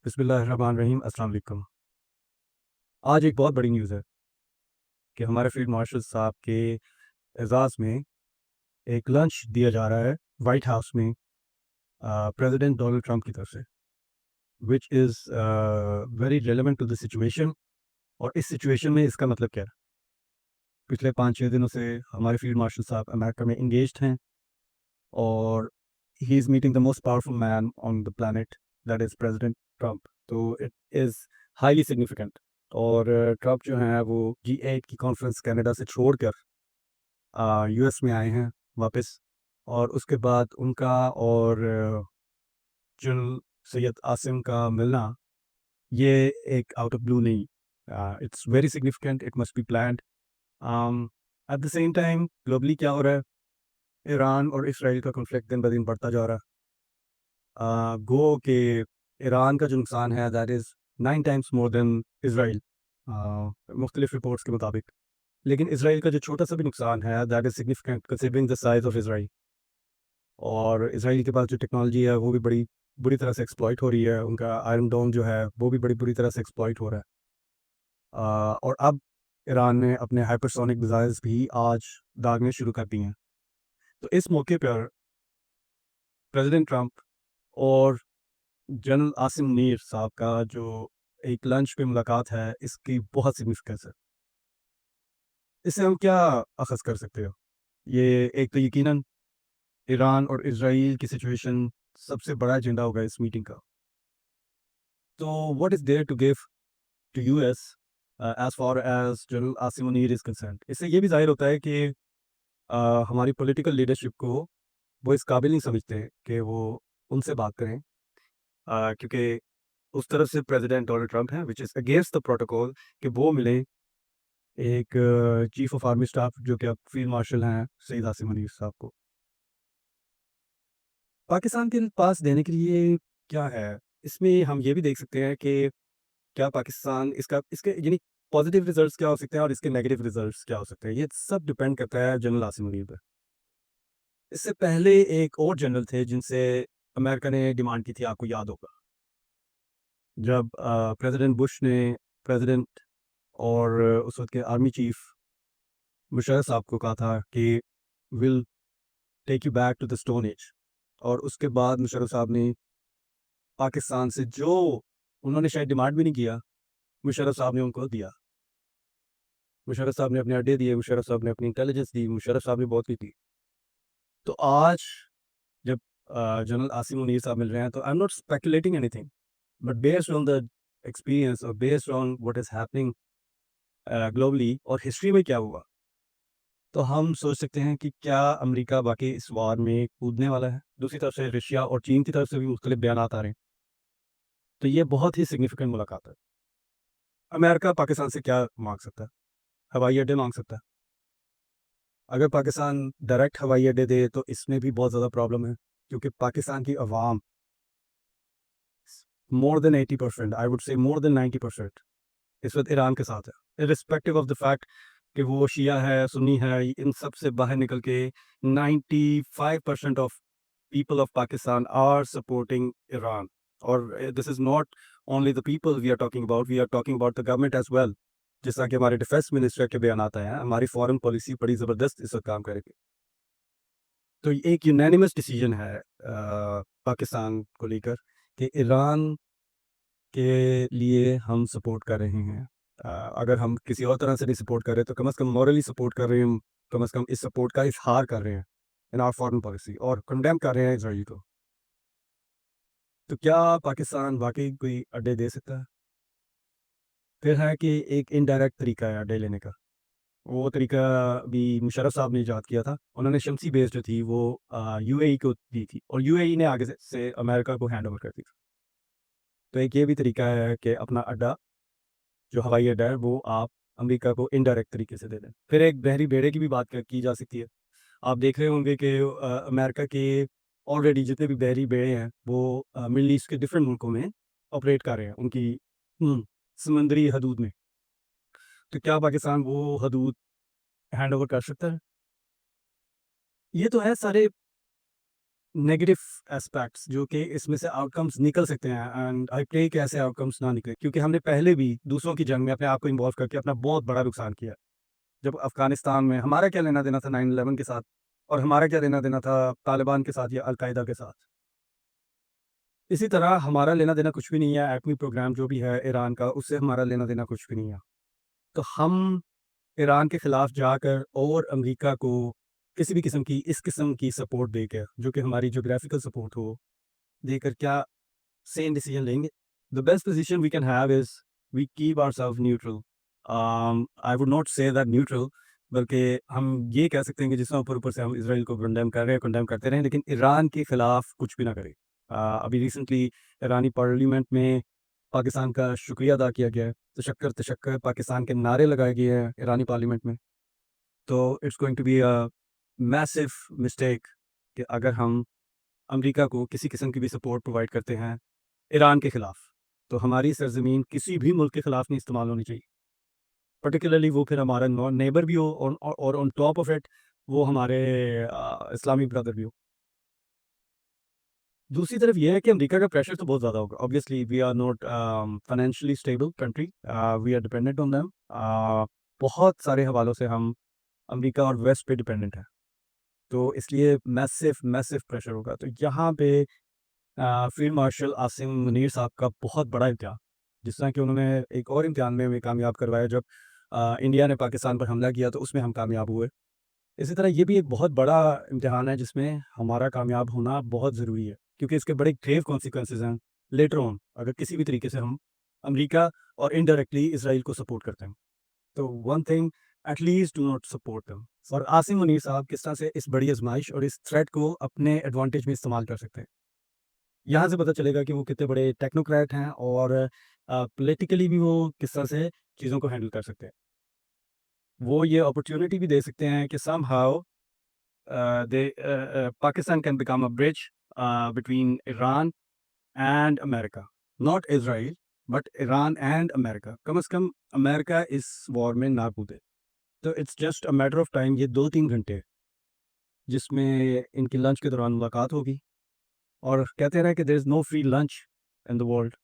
बिस्मिल्लाहिर्रहमानिर्रहीम, अस्सलाम वालेकुम। आज एक बहुत बड़ी न्यूज़ है कि हमारे फील्ड मार्शल साहब के एज़ाज़ में एक लंच दिया जा रहा है व्हाइट हाउस में प्रेसिडेंट डोनाल्ड ट्रंप की तरफ से, which is very relevant to the situation. और इस सिचुएशन में इसका मतलब क्या है? पिछले 5-6 दिनों से हमारे फील्ड मार्शल साहब अमेरिका में एंगेज्ड हैं और he is meeting the most powerful man on the planet, that is president Trump. तो इट इज़ हाईली सिग्निफिकेंट। और ट्रंप जो हैं वो G8 की कॉन्फ्रेंस कनाडा से छोड़कर यूएस में आए हैं वापस। और उसके बाद उनका और जनरल सैयद आसिम का मिलना, ये एक आउट ऑफ ब्लू नहीं, it's very significant, it must be planned. At the same time globally क्या हो रहा है? ईरान और इसराइल का कॉन्फ्लिक्ट दिन ब दिन बढ़ता जा रहा है। गो के ईरान का जो नुकसान है that is 9 times more than Israel, मुख्तलिफ रिपोर्ट्स के मुताबिक। लेकिन इसराइल का जो छोटा-सा भी नुकसान है that is significant considering the size of Israel. और इसराइल के पास जो टेक्नोलॉजी है वो भी बड़ी बुरी तरह से एक्सप्लॉइट हो रही है, उनका आयरन डोम जो है वो भी बड़ी बुरी तरह से एक्सप्लॉइट हो रहा है। और अब ईरान ने अपने हाइपरसोनिक मिसाइल्स भी आज दागने शुरू कर दिए हैं। तो इस मौके पर प्रेसिडेंट ट्रंप और जनरल आसिम मुनीर साहब का जो एक लंच पे मुलाकात है, इसकी बहुत सिग्निफिकेंस है। इससे हम क्या अख़ज़ कर सकते हो? ये एक तो यकीनन ईरान और इज़राइल की सिचुएशन सबसे बड़ा एजेंडा होगा इस मीटिंग का। तो what is there to give to US as far as general Asim Munir is concerned? इससे ये भी ज़ाहिर होता है कि हमारी पॉलिटिकल लीडरशिप को वो इस काबिल नहीं समझते कि वो उनसे बात करें, क्योंकि उस तरफ से प्रेसिडेंट डोनाल्ड ट्रंप हैं which is against the protocol कि वो मिले एक चीफ ऑफ आर्मी स्टाफ जो कि अब फील्ड मार्शल हैं सईद आसिम मुनीर साहब को। पाकिस्तान के पास देने के लिए क्या है? इसमें हम ये भी देख सकते हैं कि क्या पाकिस्तान इसके यानी पॉजिटिव रिजल्ट्स क्या हो सकते हैं और इसके नेगेटिव रिजल्ट्स क्या हो सकते हैं? ये सब डिपेंड करता है जनरल आसिम मुनीर पे। इससे पहले एक और जनरल थे जिनसे अमेरिका ने डिमांड की थी, आपको याद होगा। जब प्रेसिडेंट बुश ने प्रेसिडेंट और उस वक़्त के आर्मी चीफ मुशर्रफ साहब को कहा था कि will take you back to the stone age. और उसके बाद मुशर्रफ साहब ने पाकिस्तान से जो उन्होंने शायद डिमांड भी नहीं किया, मुशर्रफ साहब ने उनको दिया। मुशर्रफ साहब ने अपने अड्डे दिए, मुशर्रफ साहब ने अपनी इंटेलिजेंस दी, मुशर्रफ साहब ने बहुत कुछ दी। तो आज जब जनरल आसिम मुनीर साहब मिल रहे हैं, तो I am not speculating anything, but based on the experience और based on what is happening globally और हिस्ट्री में क्या हुआ, तो हम सोच सकते हैं कि क्या अमेरिका वाक़ई इस वॉर में कूदने वाला है। दूसरी तरफ से रशिया और चीन की तरफ से भी मुख्तलिफ बयानात आ रहे हैं। तो ये बहुत ही सिग्निफिकेंट मुलाकात है। अमेरिका पाकिस्तान से क्या माँग सकता है? हवाई अड्डे माँग सकता है। अगर पाकिस्तान डायरेक्ट हवाई अड्डे दे तो इसमें भी बहुत ज़्यादा प्रॉब्लम है, क्योंकि पाकिस्तान की अवाम more than 80%, I would say more than 90% इस वक़्त ईरान के साथ है। इर्रिस्पेक्टिव ऑफ द फैक्ट कि वो शिया है, सुन्नी है, इन सब से बाहर निकल के 95% of people of Pakistan are supporting Iran. Or this is not only the people we are talking about the government as well. जिस तरह के हमारे डिफेंस मिनिस्टर के बयान आते हैं, हमारी फॉरेन पॉलिसी बड़ी ज़बरदस्त इस वक्त काम करेगी। तो ये एक यूनानिमस डिसीजन है पाकिस्तान को लेकर कि ईरान के लिए हम सपोर्ट कर रहे हैं। अगर हम किसी और तरह से नहीं सपोर्ट कर रहे तो कम से कम मॉरली सपोर्ट कर रहे हैं, कम से कम इस सपोर्ट का इज़हार कर रहे हैं इन आवर फॉरेन पॉलिसी और कंडेम कर रहे हैं इज़राइल को। तो क्या पाकिस्तान वाक़ई कोई अड्डे दे सकता है? फिर है कि एक इनडायरेक्ट तरीका है अड्डे लेने का। वो तरीका भी मुशर्रफ साहब ने इजाद किया था। उन्होंने शम्सी बेस जो थी वो यूएई को दी थी और यूएई ने आगे से अमेरिका को हैंड ओवर कर दी थी। तो एक ये भी तरीका है कि अपना अड्डा, जो हवाई अड्डा है, वो आप अमेरिका को इनडायरेक्ट तरीके से दे दें। फिर एक बहरी बेड़े की भी बात की जा सकती है। आप देख रहे होंगे कि अमेरिका के ऑलरेडी जितने भी बहरी बेड़े हैं वो मिडल ईस्ट के डिफरेंट मुल्कों में ऑपरेट कर रहे हैं उनकी समुद्री हदूद में। तो क्या पाकिस्तान वो हदूद हैंड ओवर कर सकता है? ये तो है सारे नेगेटिव एस्पेक्ट्स जो कि इसमें से आउटकम्स निकल सकते हैं, एंड आई प्रे कि ऐसे आउटकम्स ना निकले, क्योंकि हमने पहले भी दूसरों की जंग में अपने आप को इन्वॉल्व करके अपना बहुत बड़ा नुकसान किया। जब अफ़गानिस्तान में हमारा क्या लेना-देना था 9/11 के साथ, और हमारा क्या लेना-देना था तालिबान के साथ या अल-कायदा के साथ। इसी तरह हमारा लेना-देना कुछ भी नहीं है, एटमी प्रोग्राम जो भी है ईरान का, उससे हमारा लेना-देना कुछ भी नहीं है। तो हम ईरान के खिलाफ जाकर और अमेरिका को किसी भी किस्म की इस किस्म की सपोर्ट देकर, जो कि हमारी ज्योग्राफिकल सपोर्ट हो, देकर क्या सेम डिसीजन लेंगे? The best position we can have is we keep ourselves neutral. I would not say that neutral, बल्कि हम ये कह सकते हैं कि जिस तरह ऊपर-ऊपर से हम इज़राइल को कंडेम कर रहे हैं, कंडेम करते रहें, लेकिन ईरान के खिलाफ कुछ भी ना करें। अभी रिसेंटली ईरानी पार्लियामेंट में पाकिस्तान का शुक्रिया अदा किया गया है। तशक्कर तशक्कर पाकिस्तान के नारे लगाए गए हैं ईरानी पार्लियामेंट में। तो it's going to be a massive mistake कि अगर हम अमेरिका को किसी किस्म की भी सपोर्ट प्रोवाइड करते हैं ईरान के खिलाफ, तो हमारी सरज़मीन किसी भी मुल्क के खिलाफ नहीं इस्तेमाल होनी चाहिए। पर्टिकुलरली वो फिर हमारा नॉन नेबर भी हो, और ऑन टॉप ऑफ इट वो हमारे इस्लामी ब्रदर भी हो। दूसरी तरफ ये है कि अमेरिका का प्रेशर तो बहुत ज़्यादा होगा। Obviously we are not financially stable country, we are dependent on them. बहुत सारे हवालों से हम अमेरिका और वेस्ट पे डिपेंडेंट हैं। तो इसलिए मैसिव मैसिव प्रेशर होगा। तो यहाँ पे फील्ड मार्शल आसिम मुनीर साहब का बहुत बड़ा इम्तिहान, जिस तरह कि उन्होंने एक और इम्तिहान में हमें कामयाब करवाया जब इंडिया ने पाकिस्तान पर हमला किया, तो उसमें हम कामयाब हुए। इसी तरह ये भी एक बहुत बड़ा इम्तिहान है जिसमें हमारा कामयाब होना बहुत ज़रूरी है, क्योंकि इसके बड़े ग्रेव कॉन्सिक्वेंसेस हैं लेटर ऑन, अगर किसी भी तरीके से हम अमेरिका और इनडायरेक्टली इसराइल को सपोर्ट करते हैं। तो one thing, at least do not support them. और आसिम मुनीर साहब किस तरह से इस बड़ी आजमाइश और इस थ्रेट को अपने एडवांटेज में इस्तेमाल कर सकते हैं। यहाँ से पता चलेगा कि वो कितने बड़े टेक्नोक्रेट हैं, और पॉलिटिकली भी वो किस तरह से चीज़ों को हैंडल कर सकते हैं। वो ये अपॉर्च्युनिटी भी दे सकते हैं कि somehow Pakistan can become a bridge between Iran and America, not Israel, but Iran and America. कम से कम अमेरिका इस वॉर में ना कूदे। तो it's just a matter of time, ये 2-3 घंटे जिसमें इनकी लंच के दौरान मुलाकात होगी, और कहते रहे कि there is no free lunch in the world.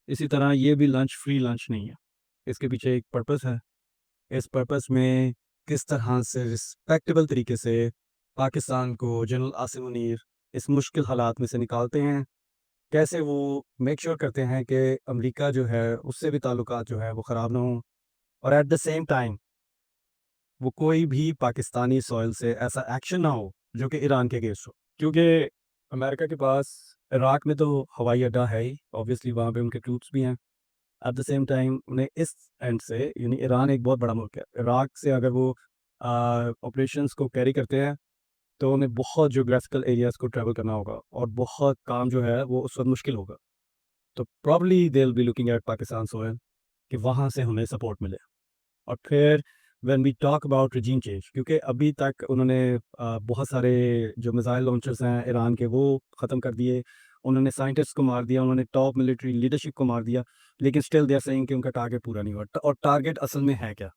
इसी तरह ये भी लंच फ्री लंच नहीं है। इसके पीछे एक पर्पस है। इस पर्पस में किस तरह से रिस्पेक्टेबल तरीके से पाकिस्तान को जनरल आसिम मुनीर इस मुश्किल हालात में से निकालते हैं, कैसे वो मेक श्योर करते हैं कि अमेरिका जो है उससे भी ताल्लुकात जो है वो ख़राब ना हों, और एट द सेम टाइम वो कोई भी पाकिस्तानी सॉइल से ऐसा एक्शन ना हो जो कि ईरान के अगेंस्ट हो। क्योंकि अमेरिका के पास इराक में तो हवाई अड्डा है ही, ऑब्वियसली वहाँ पे उनके ट्रूप्स भी हैं। एट द सेम टाइम उन्हें इस एंड से, यानी ईरान एक बहुत बड़ा मुल्क है, इराक से अगर वो ऑपरेशंस को कैरी करते हैं, तो उन्हें बहुत ज्योग्राफिकल एरियाज़ को ट्रैवल करना होगा, और बहुत काम जो है वो उस वक़्त मुश्किल होगा। तो probably they will be looking at Pakistan soil कि वहाँ से हमें सपोर्ट मिले। और फिर when we talk about regime change, क्योंकि अभी तक उन्होंने बहुत सारे जो मिसाइल लॉन्चर्स हैं ईरान के वो ख़त्म कर दिए, उन्होंने साइंटिस्ट को मार दिया, उन्होंने टॉप मिलिट्री लीडरशिप को मार दिया, लेकिन स्टिल दे आर सेइंग कि उनका टारगेट पूरा नहीं हुआ। और टारगेट असल में है क्या?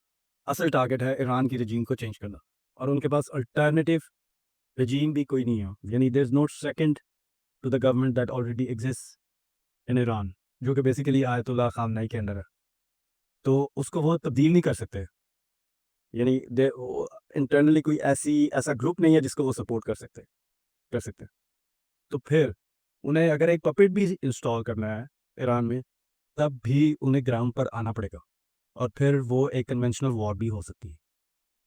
असल टारगेट है ईरान की रेजीम को चेंज करना, और उनके पास अल्टरनेटिव रेजीम भी कोई नहीं है, यानी there is no second to the government that already exists in Iran, जो कि बेसिकली आयतुल्लाह खामनेई के अंडर है। तो उसको वो तब्दील नहीं कर सकते, यानी दे इंटरनली कोई ऐसा ग्रुप नहीं है जिसको वो सपोर्ट कर सकते। तो फिर उन्हें अगर एक पपेट भी इंस्टॉल करना है ईरान में, तब भी उन्हें ग्राउंड पर आना पड़ेगा, और फिर वो एक कन्वेंशनल वॉर भी हो सकती है।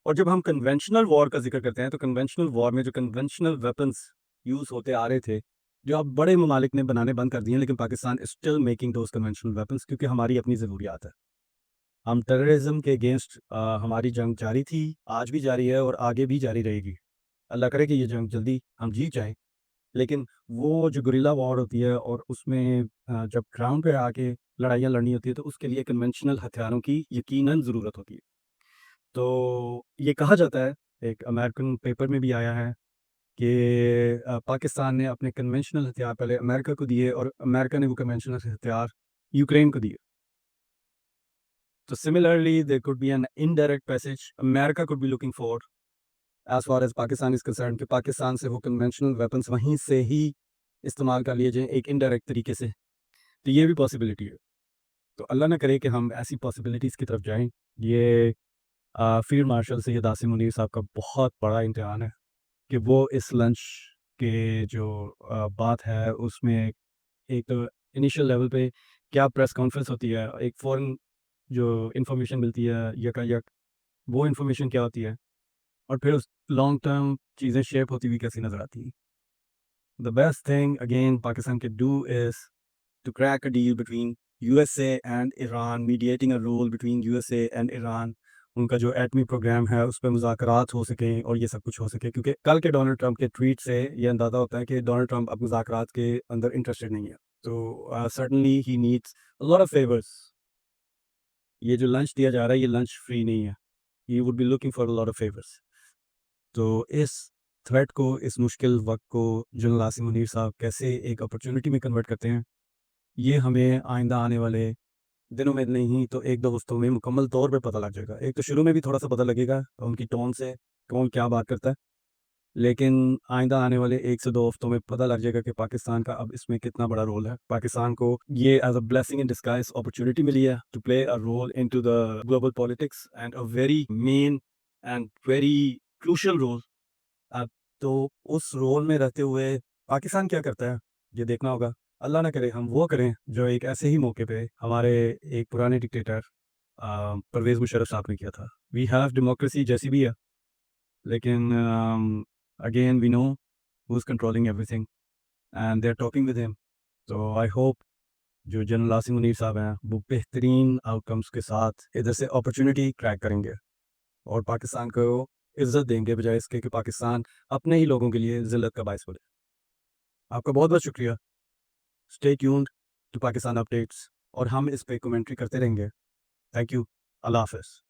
और जब हम कन्वेंशनल वॉर का ज़िक्र करते हैं, तो कन्वेंशनल वॉर में जो कन्वेंशनल वेपन्स यूज़ होते आ रहे थे, जो अब बड़े ममालिक ने बनाने बंद कर दिए हैं, लेकिन Pakistan is still making those conventional weapons, क्योंकि हमारी अपनी ज़रूरियात है। हम टेररिज़्म के अगेंस्ट हमारी जंग जारी थी, आज भी जारी है और आगे भी जारी रहेगी। अल्लाह करे कि ये जंग जल्दी हम जीत जाएँ। लेकिन वो जो गुरिल्ला वॉर होती है, और उसमें जब ग्राउंड पे आके लड़ाइयाँ लड़नी होती है, तो उसके लिए कन्वेंशनल हथियारों की यकीनन ज़रूरत होती है। तो ये कहा जाता है, एक अमेरिकन पेपर में भी आया है कि पाकिस्तान ने अपने कन्वेंशनल हथियार पहले अमेरिका को दिए, और अमेरिका ने वो कन्वेंशनल हथियार यूक्रेन को दिए। So similarly, there could be an indirect passage America could be looking for as far as Pakistan is concerned कि पाकिस्तान से वो कन्वेंशनल वेपन्स वहीं से ही इस्तेमाल कर लिए जाएँ एक इनडायरेक्ट तरीके से। तो ये भी पॉसिबिलिटी है। तो अल्लाह ना करे कि हम ऐसी पॉसिबिलिटीज़ की तरफ जाएँ। ये फील्ड मार्शल सैयद आसिम मुनीर साहब का बहुत बड़ा इम्तिहान है कि वो इस लंच के जो बात है उसमें एक इनिशियल लेवल पे क्या प्रेस कॉन्फ्रेंस होती है, एक फ़ौरन जो इन्फॉर्मेशन मिलती है यकायक, वो इन्फॉर्मेशन क्या होती है और फिर उस लॉन्ग टर्म चीज़ें शेप होती हुई कैसी नज़र आती हैं। The best thing again Pakistan can do is to crack a deal between USA and Iran, mediating a role between USA and Iran. उनका जो एटमी प्रोग्राम है उस पे मुज़ाकरात हो सकें और ये सब कुछ हो सके, क्योंकि कल के डोनाल्ड ट्रंप के ट्वीट से ये अंदाज़ा होता है कि डोनाल्ड ट्रंप अब मुज़ाकरात के अंदर इंटरेस्टेड नहीं है। तो certainly he needs a lot of favours. ये जो लंच दिया जा रहा है ये लंच फ्री नहीं है। He would be looking for a lot of favours. तो इस थ्रेट को, इस मुश्किल वक्त को जनरल आसिम मुनीर साहब कैसे एक अपॉर्चुनिटी में कन्वर्ट करते हैं, ये हमें आइंदा आने वाले दिनों में नहीं तो 1-2 हफ्तों में मुकम्मल तौर पे पता लग जाएगा। एक तो शुरू में भी थोड़ा-सा पता लगेगा उनकी टोन से, कौन क्या बात करता है। लेकिन आइंदा आने वाले 1 से 2 हफ्तों में पता लग जाएगा कि पाकिस्तान का अब इसमें कितना बड़ा रोल है। पाकिस्तान को ये as a blessing in disguise opportunity मिली है to play a role into the global politics and a very main and very crucial role. अब तो उस रोल में रहते हुए पाकिस्तान क्या करता है, ये देखना होगा। अल्लाह ना करे हम वो करें जो एक ऐसे ही मौके पे हमारे एक पुराने डिक्टेटर परवेज़ मुशर्रफ साहब ने किया था। वी हैव डेमोक्रेसी जैसी भी है, लेकिन again we know who is controlling everything and they are talking with him. तो आई होप जो जनरल आसिम मुनीर साहब हैं, वो बेहतरीन आउटकम्स के साथ इधर से अपॉर्च्युनिटी क्रैक करेंगे और पाकिस्तान को इज़्ज़त देंगे, बजाय इसके कि पाकिस्तान अपने ही लोगों के लिए ज़िल्लत का बायस बने। आपका बहुत-बहुत शुक्रिया। Stay tuned to Pakistan updates और हम इस पे कमेंट्री करते रहेंगे। Thank you. अल्लाह हाफ़िज़।